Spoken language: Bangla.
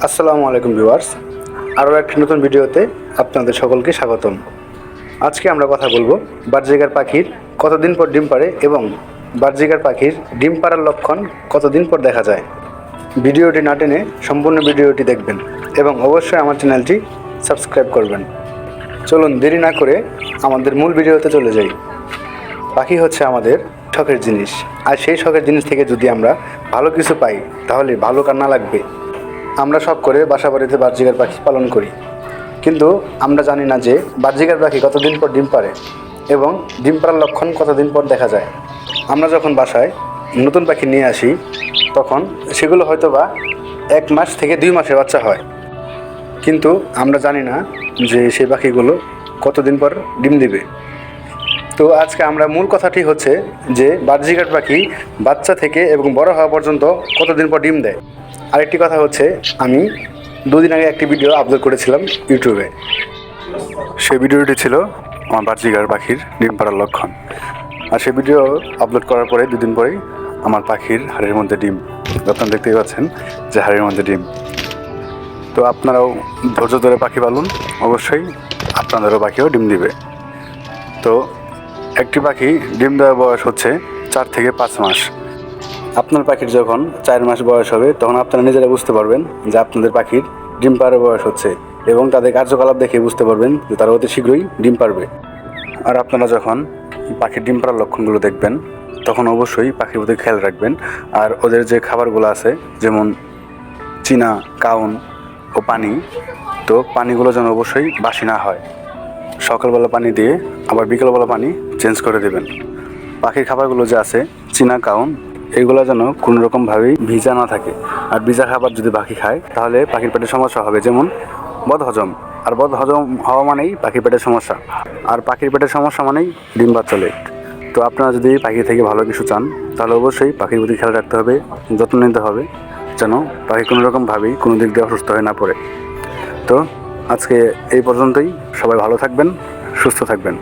আসসালামু আলাইকুম ভিউয়ার্স, আরও একটি নতুন ভিডিওতে আপনাদের সকলকে স্বাগতম। আজকে আমরা কথা বলবো বাজরিগার পাখির কতদিন পর ডিম পাড়ে এবং বাজরিগার পাখির ডিম পাড়ার লক্ষণ কতদিন পর দেখা যায়। ভিডিওটি না টেনে সম্পূর্ণ ভিডিওটি দেখবেন এবং অবশ্যই আমার চ্যানেলটি সাবস্ক্রাইব করবেন। চলুন দেরি না করে আমাদের মূল ভিডিওতে চলে যাই। পাখি হচ্ছে আমাদের শখের জিনিস, আর সেই শখের জিনিস থেকে যদি আমরা ভালো কিছু পাই তাহলে ভালো কান্না লাগবে। আমরা শখ করে বাসা বাড়িতে বাজরিগার পাখি পালন করি, কিন্তু আমরা জানি না যে বাজরিগার পাখি কতদিন পর ডিম পাড়ে এবং ডিম পাড়ার লক্ষণ কতদিন পর দেখা যায়। আমরা যখন বাসায় নতুন পাখি নিয়ে আসি তখন সেগুলো হয়তো বা 1 মাস থেকে 2 মাসের বাচ্চা হয়, কিন্তু আমরা জানি না যে সেই পাখিগুলো কতদিন পর ডিম দেবে। তো আজকে আমরা মূল কথাটি হচ্ছে যে বাজরিগার পাখি বাচ্চা থেকে এবং বড় হওয়া পর্যন্ত কতদিন পর ডিম দেয়। আরেকটি কথা হচ্ছে, আমি 2 দিন আগে একটি ভিডিও আপলোড করেছিলাম ইউটিউবে। সেই ভিডিওটি ছিল আমার বাজরিগার পাখির ডিম পাড়ার লক্ষণ। আর সেই ভিডিও আপলোড করার পরে 2 দিন পরেই আমার পাখির হাড়ের মধ্যে ডিম। আপনারা দেখতেই পাচ্ছেন যে হাড়ের মধ্যে ডিম। তো আপনারাও ধৈর্য ধরে পাখি পালুন, অবশ্যই আপনাদেরও পাখিও ডিম দিবে। তো একটি পাখি ডিম দেওয়ার বয়স হচ্ছে 4 থেকে 5 মাস। আপনার পাখির যখন 4 মাস বয়স হবে তখন আপনারা নিজেরা বুঝতে পারবেন যে আপনাদের পাখির ডিম পাড়ার বয়স হচ্ছে, এবং তাদের কার্যকলাপ দেখে বুঝতে পারবেন যে তারা অতি শীঘ্রই ডিম পারবে। আর আপনারা যখন পাখির ডিম পাড়ার লক্ষণগুলো দেখবেন তখন অবশ্যই পাখির প্রতি খেয়াল রাখবেন। আর ওদের যে খাবারগুলো আছে, যেমন চীনা, কাউন ও পানি, তো পানিগুলো যেন অবশ্যই বাসি না হয়। সকালবেলা পানি দিয়ে আবার বিকেলবেলা পানি চেঞ্জ করে দেবেন। পাখির খাবারগুলো যে আছে চীনা, কাউন, এগুলো যেন কোনো রকমভাবেই ভিজা না থাকে। আর ভিজা খাবার যদি পাখি খায় তাহলে পাখির পেটের সমস্যা হবে, যেমন বদহজম। আর বদহজম হওয়া মানেই পাখির পেটের সমস্যা, আর পাখির পেটের সমস্যা মানেই ডিম বাচ্চা লেট। তো আপনারা যদি পাখি থেকে ভালো কিছু চান তাহলে অবশ্যই পাখির প্রতি খেয়াল রাখতে হবে, যত্ন নিতে হবে, যেন পাখি কোনো রকমভাবেই কোনো দিক দিয়ে অসুস্থ হয়ে না পড়ে। তো আজকে এই পর্যন্তই। সবাই ভালো থাকবেন, সুস্থ থাকবেন।